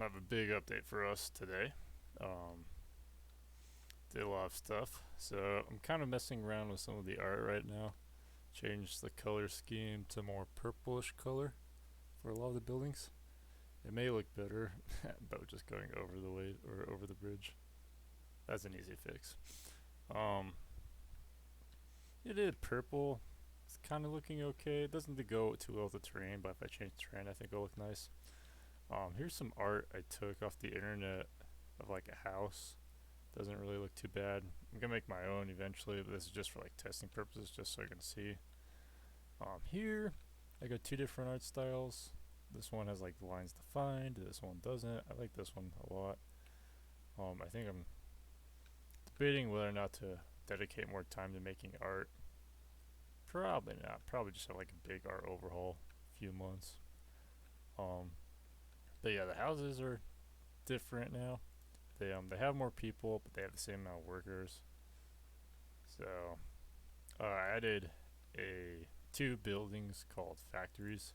have a big update for us today. Um, did a lot of stuff, so I'm kind of messing around with some of the art right now. Changed the color scheme to more purplish color for a lot of the buildings. It may look better, but just going over the way or over the bridge. That's an easy fix. Um, it did purple. It's kind of looking okay. It doesn't go too well with the terrain, but if I change the terrain, I think it'll look nice. Here's some art I took off the internet of like a house. Doesn't really look too bad. I'm gonna make my own eventually, but this is just for like testing purposes, just so I can see. Here I got two different art styles. This one has like the lines defined. This one doesn't. I like this one a lot. I think I'm debating whether or not to dedicate more time to making art. Probably not. Probably just have like a big art overhaul, a few months. But yeah, the houses are different now. They have more people, but they have the same amount of workers. So I added a two buildings called factories.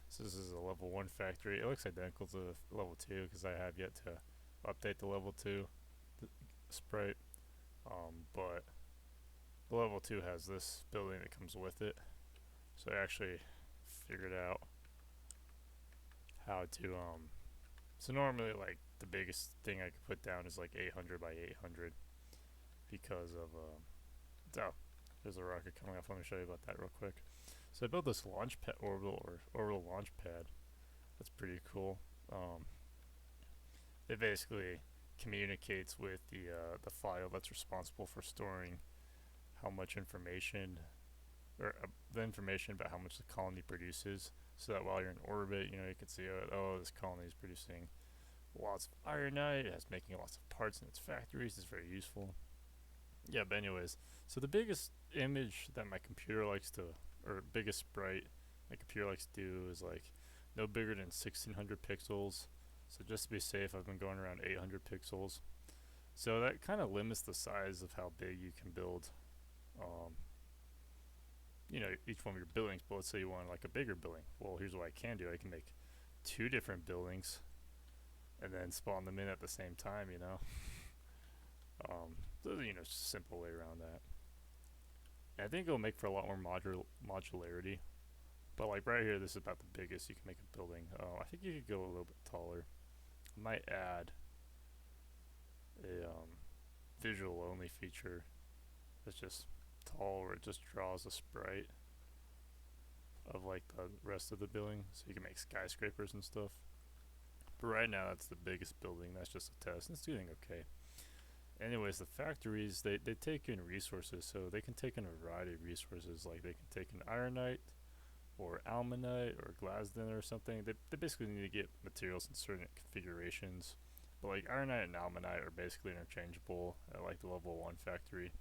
So this is a level 1 factory. It looks identical to level 2 because I have yet to update the level 2 sprite. But the level 2 has this building that comes with it. So I actually figured out how to so normally like the biggest thing I could put down is like 800 by 800 because of oh, there's a rocket coming off. Let me show you about that real quick. So I built this launch pad, orbital launch pad. That's pretty cool. It basically communicates with the file that's responsible for storing how much information or the information about how much the colony produces, so that while you're in orbit, you know, you can see, oh, this colony is producing lots of ironite, it's making lots of parts in its factories, it's very useful. Yeah, but anyways, so the biggest image that my computer likes to, or biggest sprite my computer likes to do is like no bigger than 1600 pixels. So just to be safe, I've been going around 800 pixels. So that kind of limits the size of how big you can build you know, each one of your buildings. But let's say you want like a bigger building. Well, here's what I can do. I can make two different buildings and then spawn them in at the same time, you know. So, you know, it's just a simple way around that. And I think it'll make for a lot more modularity. But like right here, this is about the biggest you can make a building. I think you could go a little bit taller. I might add a visual only feature that's just tall, where it just draws a sprite of like the rest of the building, so you can make skyscrapers and stuff. But right now that's the biggest building. That's just a test. It's doing okay. Anyways, the factories, they take in resources, so they can take in a variety of resources. Like they can take in ironite or almanite or glasden or something. They basically need to get materials in certain configurations. But like ironite and almanite are basically interchangeable at like the level 1 factory.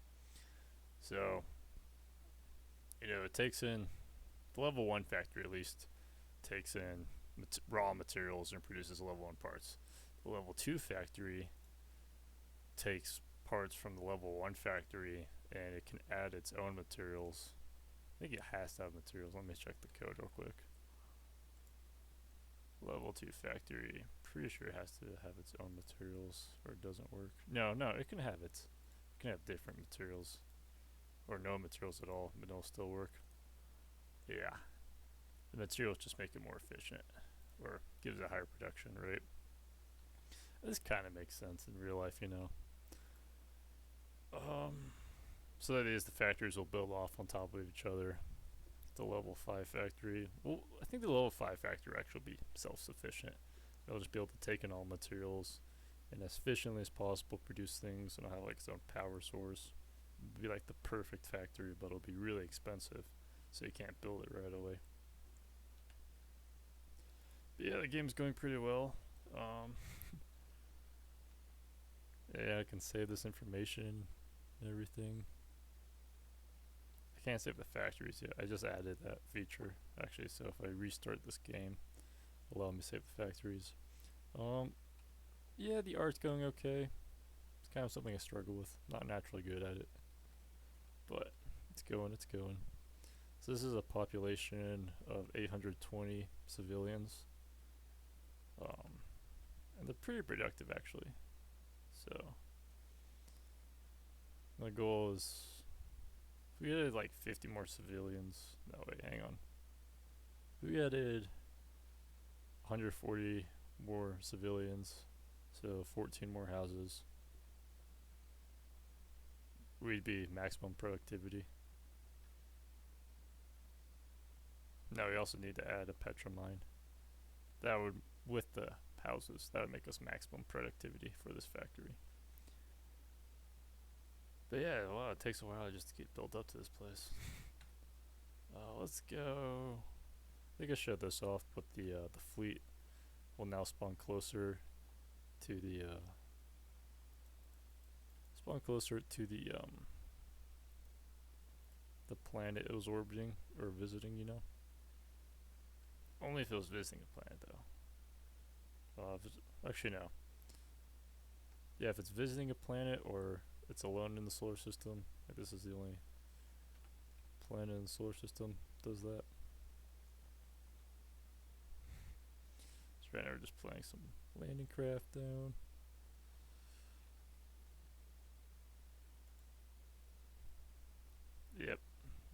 So, you know, it takes in, the level 1 factory at least takes in raw materials and produces level 1 parts. The level 2 factory takes parts from the level 1 factory and it can add its own materials. I think it has to have materials. Let me check the code real quick. Level 2 factory, pretty sure it has to have its own materials or it doesn't work. No, it can have it. It can have different materials or no materials at all, but it'll still work. Yeah, the materials just make it more efficient or gives a higher production rate. This kind of makes sense in real life, you know. So that is, the factories will build off on top of each other. The level 5 factory, well, I think the level 5 factory will actually be self-sufficient. It'll just be able to take in all materials and as efficiently as possible produce things, and it'll have like its own power source. It'll be like the perfect factory, but it'll be really expensive, so you can't build it right away. But yeah, the game's going pretty well. Yeah, I can save this information and everything. I can't save the factories yet. I just added that feature actually, so if I restart this game, it'll allow me to save the factories. Yeah, the art's going okay. It's kind of something I struggle with. Not naturally good at it, but it's going. So this is a population of 820 civilians, and they're pretty productive actually. So my goal is if we added like 50 more civilians. No wait, hang on. If we added 140 more civilians, so 14 more houses, we'd be maximum productivity. Now we also need to add a petramine. That would, with the houses, that would make us maximum productivity for this factory. But yeah, well, it takes a while just to get built up to this place. Let's go. I think I shut this off, but the fleet will now spawn closer to the the planet it was orbiting or visiting. You know, only if it was visiting a planet though. Actually no. Yeah, if it's visiting a planet or it's alone in the solar system, like this is the only planet in the solar system does that. So right now we're just playing some landing craft down. Yep,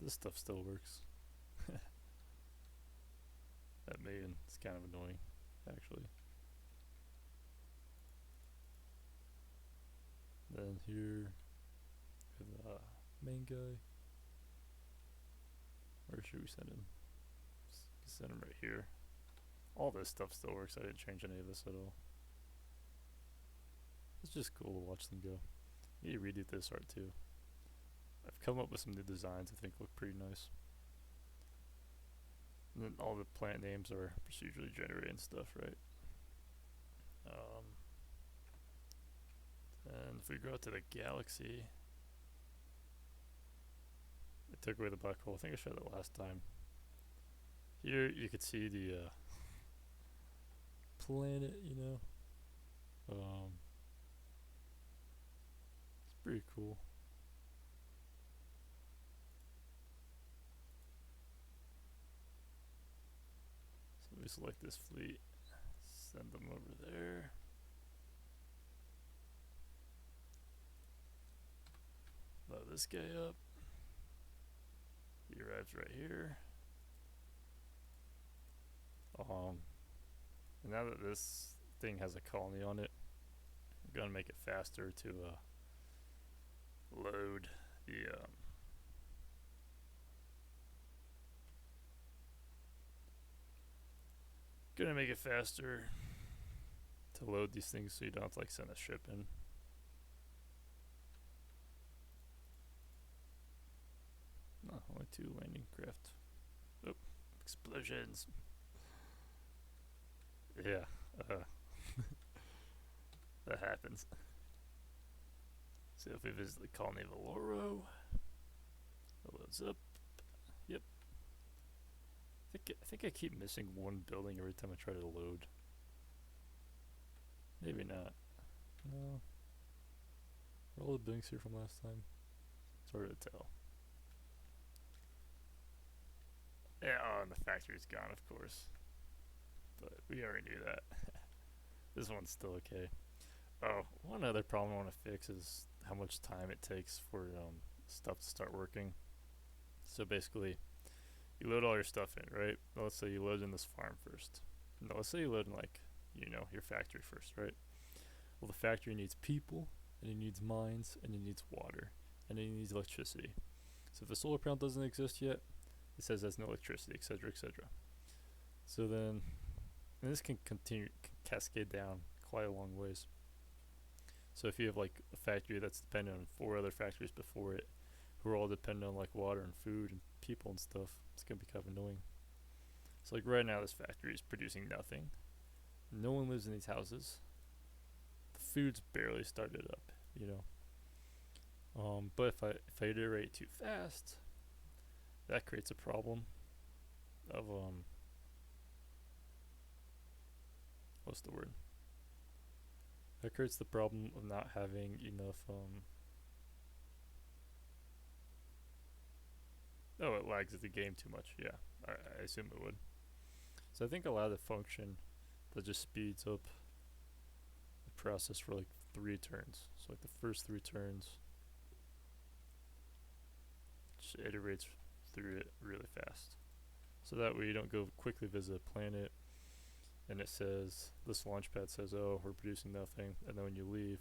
this stuff still works. That main is kind of annoying, actually. Then here, we have the main guy. Where should we send him? Send him right here. All this stuff still works. I didn't change any of this at all. It's just cool to watch them go. I need to redo this art too. I've come up with some new designs I think look pretty nice. And then all the plant names are procedurally generated and stuff, right? And if we go out to the galaxy, it took away the black hole. I think I showed that last time. Here you could see the planet, you know. It's pretty cool. So we select this fleet, send them over there. Load this guy up. He arrives right here. And now that this thing has a colony on it, I'm gonna make it faster to load the gonna make it faster to load these things so you don't have to like send a ship in. No, only 2 landing craft. Oh, explosions. Yeah, that happens. So if we visit the colony of Aloro, it loads up. Yep. I think I keep missing one building every time I try to load. Maybe not. No. Are all the buildings here from last time? It's hard to tell. Yeah, oh, and the factory's gone, of course. But we already knew that. This one's still okay. Oh, one other problem I want to fix is how much time it takes for stuff to start working. So basically, you load all your stuff in, right? Let's say you load in this farm first. No, let's say you load in like, you know, your factory first, right? Well, the factory needs people, and it needs mines, and it needs water, and it needs electricity. So if the solar panel doesn't exist yet, it says there's no electricity, etc., etc. So then, and this can cascade down quite a long ways. So if you have like a factory that's dependent on 4 other factories before it, who are all dependent on like water and food and people and stuff, it's gonna be kind of annoying. So like right now this factory is producing nothing. No one lives in these houses. The food's barely started up, you know. But if I iterate too fast, that creates a problem of what's the word? That creates the problem of not having enough oh, it lags at the game too much. Yeah, I assume it would. So I think allow the function that just speeds up process for like 3 turns. So like the first 3 turns, just iterates through it really fast. So that way you don't go quickly visit a planet and it says, this launch pad says, oh, we're producing nothing, and then when you leave,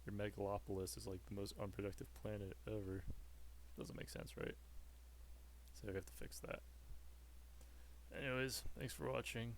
your megalopolis is like the most unproductive planet ever. Doesn't make sense, right? So we have to fix that. Anyways, thanks for watching.